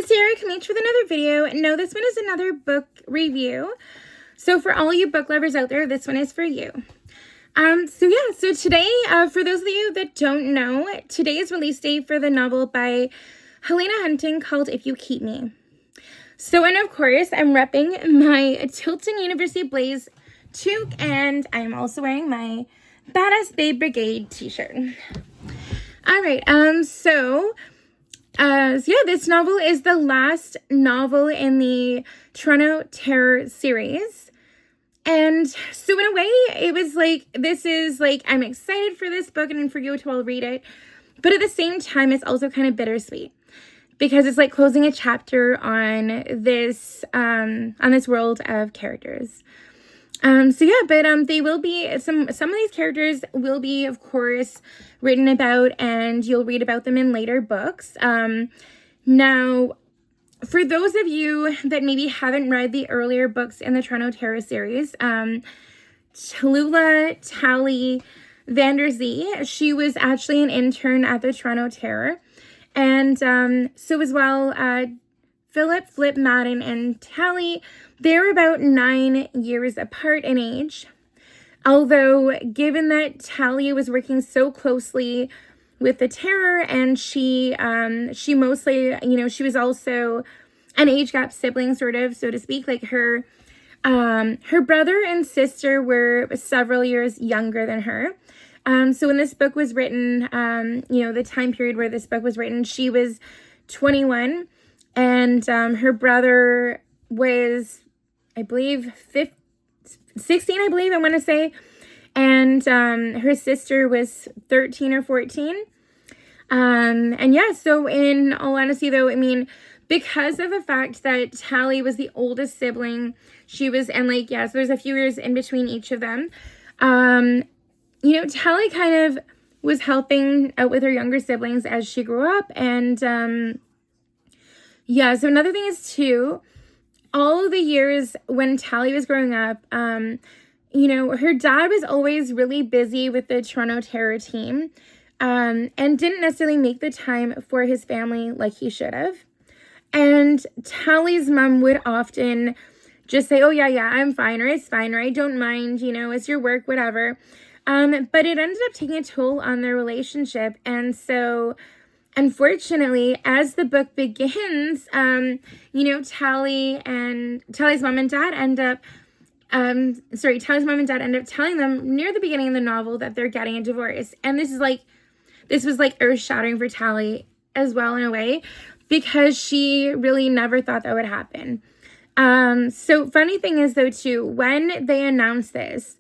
Sarah coming with another video. No, this one is another book review. So for all you book lovers out there, this one is for you. So today, for those of you that don't know, today's release date for the novel by Helena Hunting called If You Keep Me. So, and of course, I'm repping my Tilton University Blaze toque, and I'm also wearing my Badass Babe Brigade t-shirt. All right, this novel is the last novel in the Toronto Terror series. And so in a way, it was like, I'm excited for this book and for you to all read it. But at the same time, it's also kind of bittersweet because it's like closing a chapter on this world of characters. They will be, some of these characters will be, of course, written about, and you'll read about them in later books. Now, for those of you that maybe haven't read the earlier books in the Toronto Terror series, Tallulah Tally Vanderzee, she was actually an intern at the Toronto Terror. And so as well, Philip, Flip, Madden, and Tally, they're about 9 years apart in age. Although, given that Tally was working so closely with the Terror, and she mostly, she was also an age gap sibling, sort of, so to speak. Like her brother and sister were several years younger than her. So when this book was written, the time period where this book was written, she was 21, and her brother was, I believe, 16, I believe, I want to say. And her sister was 13 or 14. So in all honesty, though, I mean, because of the fact that Tally was the oldest sibling, so there's a few years in between each of them. Tally kind of was helping out with her younger siblings as she grew up. And, so another thing is, too, all of the years when Tally was growing up, her dad was always really busy with the Toronto Terror team, and didn't necessarily make the time for his family like he should have. And Tally's mom would often just say, oh, yeah, I'm fine, or it's fine, or I don't mind, it's your work, whatever. But it ended up taking a toll on their relationship. And so, unfortunately, as the book begins, Tally's mom and dad end up telling them near the beginning of the novel that they're getting a divorce. And this was earth-shattering for Tally as well, in a way, because she really never thought that would happen. So funny thing is, though, too, when they announced this,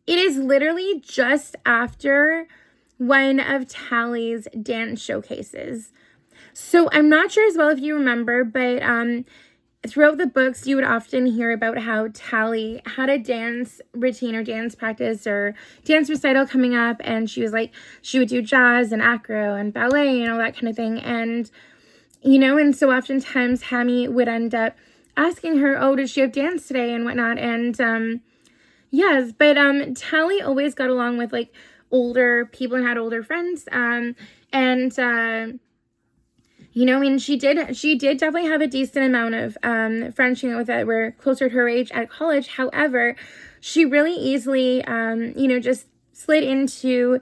it is literally just after one of Tally's dance showcases. So I'm not sure as well if you remember, but throughout the books, you would often hear about how Tally had a dance routine or dance practice or dance recital coming up, and she would do jazz and acro and ballet and all that kind of thing. And, and so oftentimes Hammy would end up asking her, oh, did she have dance today and whatnot? And, yes, but Tally always got along with, older people and had older friends. She did definitely have a decent amount of friends, that were closer to her age at college. However, she really easily, just slid into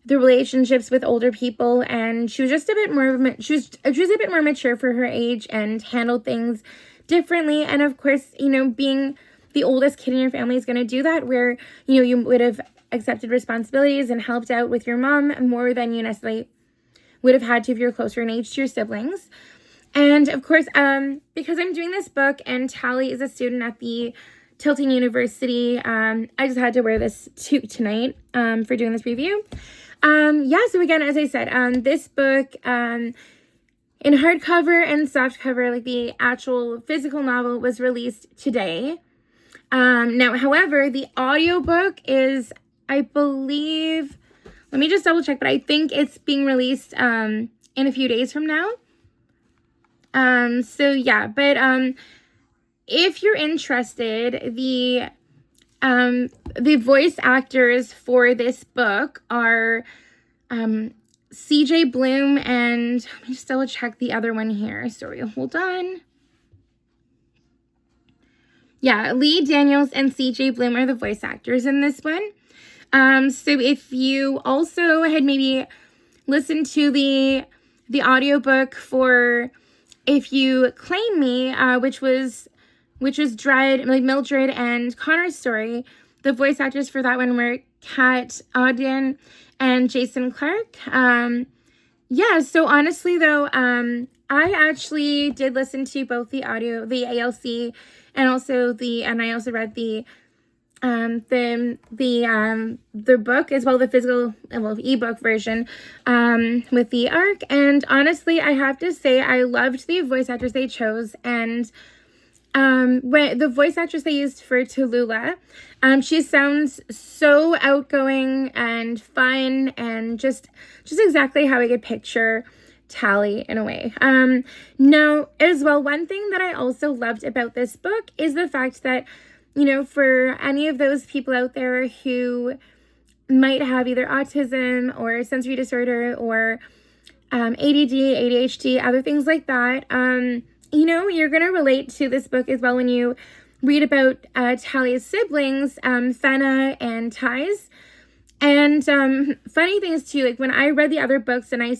the relationships with older people, and she was just a bit more, she was a bit more mature for her age and handled things differently. And of course, being the oldest kid in your family is going to do that, where, you would have accepted responsibilities and helped out with your mom more than you necessarily would have had to if you're closer in age to your siblings. And of course, because I'm doing this book and Tally is a student at the Tilton University, I just had to wear this toque tonight for doing this review. So again, as I said, this book in hardcover and softcover, the actual physical novel, was released today. Now, however, the audiobook is, I believe, let me just double check, but I think it's being released in a few days from now. If you're interested, the voice actors for this book are CJ Bloom and let me just double check the other one here. Sorry, hold on. Yeah, Lee Daniels and CJ Bloom are the voice actors in this one. So if you also had maybe listened to the audiobook for If You Claim Me, which was Dread, like Mildred and Connor's story, the voice actors for that one were Kat Ogden and Jason Clark. Yeah, so honestly though, I actually did listen to both the ALC, and I also read the book as well, the physical, ebook version, with the ARC. And honestly, I have to say, I loved the voice actors they chose, and when the voice actress they used for Tallulah, she sounds so outgoing and fun, and just exactly how I could picture Tally in a way. Now, as well, one thing that I also loved about this book is the fact that, for any of those people out there who might have either autism or sensory disorder or ADD, ADHD, other things like that, you're going to relate to this book as well when you read about Tally's siblings, Fenna and Tiz. And funny things too, like when I read the other books and I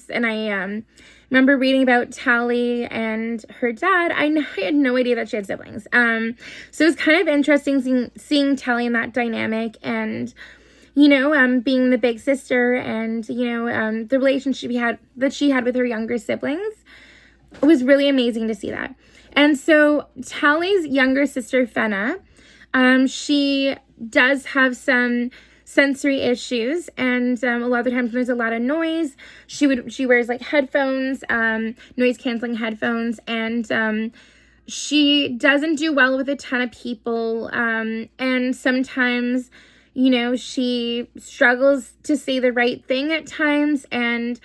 remember reading about Tally and her dad, I had no idea that she had siblings. So it was kind of interesting seeing Tally in that dynamic, and being the big sister, and the relationship she had with her younger siblings. It was really amazing to see that. And so Tally's younger sister, Fenna, she does have some sensory issues, and a lot of the times when there's a lot of noise, she wears like headphones, noise canceling headphones, and she doesn't do well with a ton of people, and sometimes she struggles to say the right thing at times, and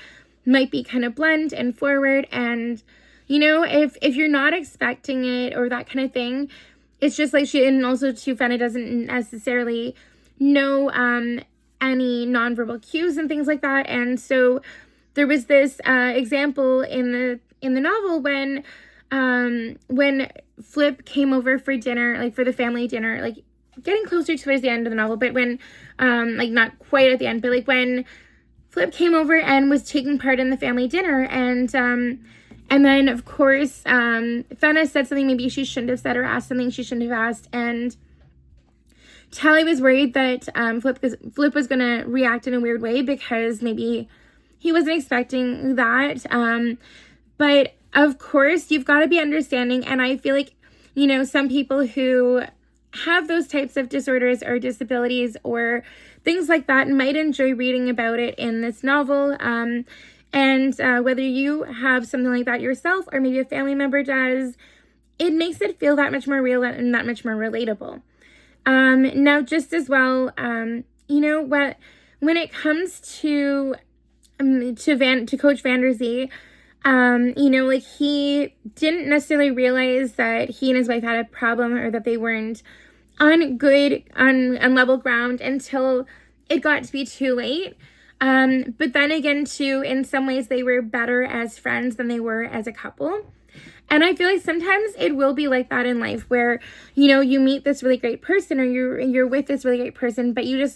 might be kind of blunt and forward, and if you're not expecting it or that kind of thing, it's just like and also too, Fenna doesn't necessarily know any nonverbal cues and things like that. And so there was this example in the novel when Flip came over for dinner, like for the family dinner, like getting closer towards the end of the novel, but when like not quite at the end, but like when Flip came over and was taking part in the family dinner, and then, of course, Fenna said something maybe she shouldn't have said, or asked something she shouldn't have asked, and Tally was worried that Flip was going to react in a weird way because maybe he wasn't expecting that. But, of course, you've got to be understanding, and I feel like, some people who have those types of disorders or disabilities or things like that might enjoy reading about it in this novel. And whether you have something like that yourself or maybe a family member does, it makes it feel that much more real and that much more relatable. Now, just as well, when it comes to Coach Vanderzee, like he didn't necessarily realize that he and his wife had a problem, or that they weren't on level ground until it got to be too late. But then again, too, in some ways they were better as friends than they were as a couple. And I feel like sometimes it will be like that in life where, you meet this really great person, or you're with this really great person, but you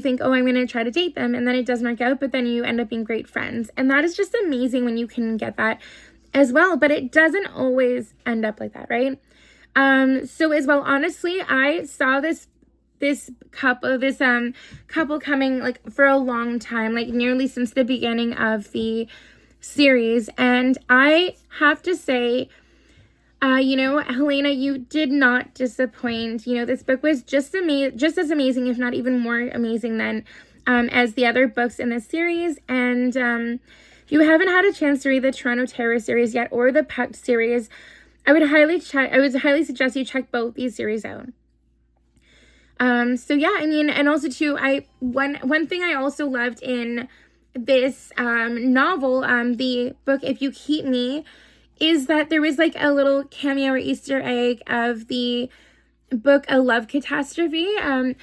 think, oh, I'm going to try to date them. And then it doesn't work out, but then you end up being great friends. And that is just amazing when you can get that as well. But it doesn't always end up like that, right? So as well, honestly, I saw this couple coming like for a long time, like nearly since the beginning of the series, and I have to say, Helena, you did not disappoint. This book was just as amazing, if not even more amazing than as the other books in this series. And if you haven't had a chance to read the Toronto Terror series yet, or the Puck series, I would highly suggest you check both these series out. So yeah, and also too, one thing I also loved in this novel, the book If You Keep Me, is that there was like a little cameo or Easter egg of the book A Love Catastrophe, and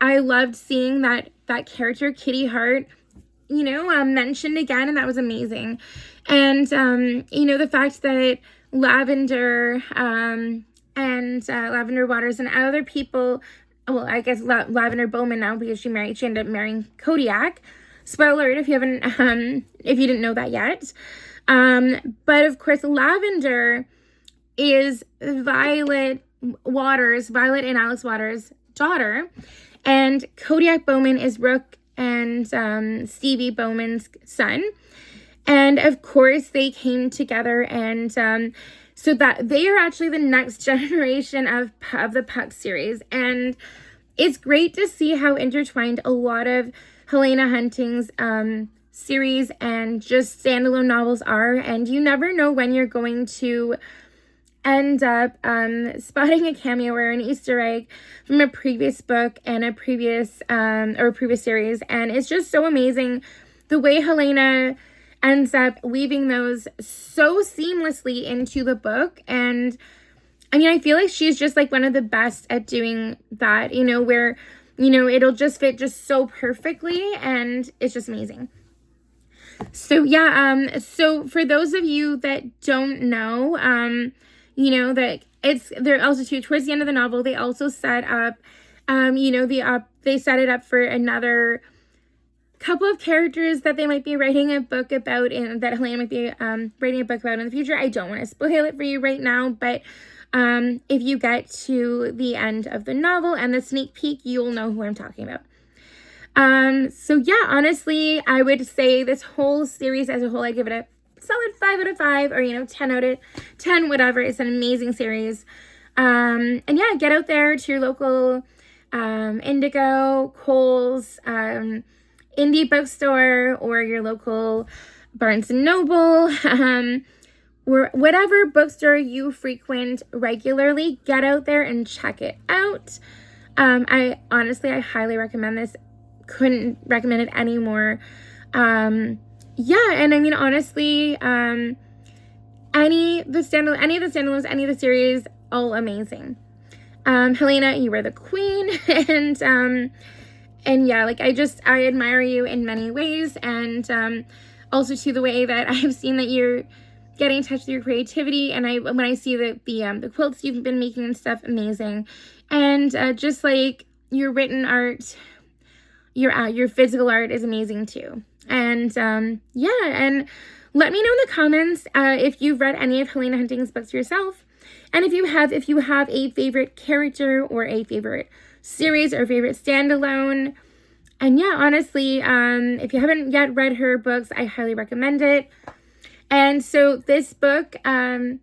I loved seeing that character, Kitty Hart, mentioned again, and that was amazing. And, the fact that Lavender, and Lavender Waters and other people, well, I guess Lavender Bowman now, because she ended up marrying Kodiak. Spoiler alert if you haven't, if you didn't know that yet. But of course, Lavender is Violet and Alex Waters' daughter, and Kodiak Bowman is Rook and Stevie Bowman's son. And of course, they came together, and so that they are actually the next generation of the Puck series. And it's great to see how intertwined a lot of Helena Hunting's series and just standalone novels are. And you never know when you're going to end up spotting a cameo or an Easter egg from a previous book and a previous series. And it's just so amazing the way Helena ends up weaving those so seamlessly into the book. And I mean, I feel like she's just like one of the best at doing that, where, it'll just fit just so perfectly, and it's just amazing. So yeah, so for those of you that don't know, that they're also towards the end of the novel, they also set up, they set it up for another couple of characters that they might be writing a book about, and that Helena might be writing a book about in the future. I don't want to spoil it for you right now, but if you get to the end of the novel and the sneak peek, you'll know who I'm talking about. So yeah, honestly, I would say this whole series as a whole, I give it a solid 5 out of 5, or 10 out of 10, whatever. It's an amazing series. And yeah, get out there to your local Indigo, Kohl's, indie bookstore, or your local Barnes & Noble, or whatever bookstore you frequent regularly. Get out there and check it out. I highly recommend this. Couldn't recommend it anymore. Yeah, and I mean, honestly, any of the standalones, any of the series, all amazing. Helena, you were the queen, and yeah, like, I admire you in many ways, and also to the way that I've seen that you're getting in touch with your creativity, and when I see the quilts you've been making and stuff, amazing. And just like your written art, your physical art is amazing too. And yeah, and let me know in the comments if you've read any of Helena Hunting's books yourself, and if you have a favorite character or a favorite series or favorite standalone. And yeah, honestly, if you haven't yet read her books, I highly recommend it. And so this book in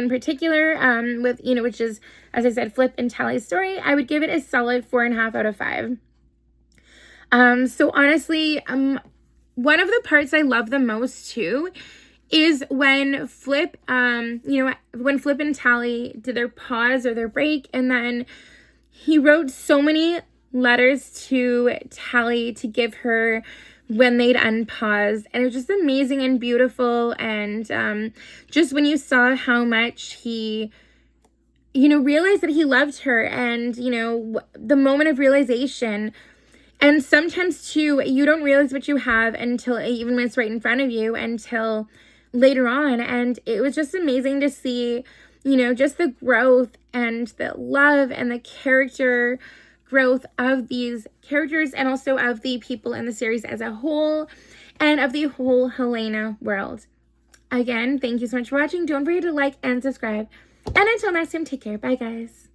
particular, with, which is, as I said, Flip and Tally's story, I would give it a solid 4.5 out of 5. So honestly, one of the parts I love the most too is when Flip, when Flip and Tally did their pause or their break, and then he wrote so many letters to Tally to give her when they'd unpaused, and it was just amazing and beautiful. And just when you saw how much he, realized that he loved her, and, the moment of realization. And sometimes too, you don't realize what you have until, even when it's right in front of you, until later on. And it was just amazing to see, just the growth and the love and the character growth of these characters, and also of the people in the series as a whole, and of the whole Helena world. Again, thank you so much for watching. Don't forget to like and subscribe. And until next time, take care. Bye, guys.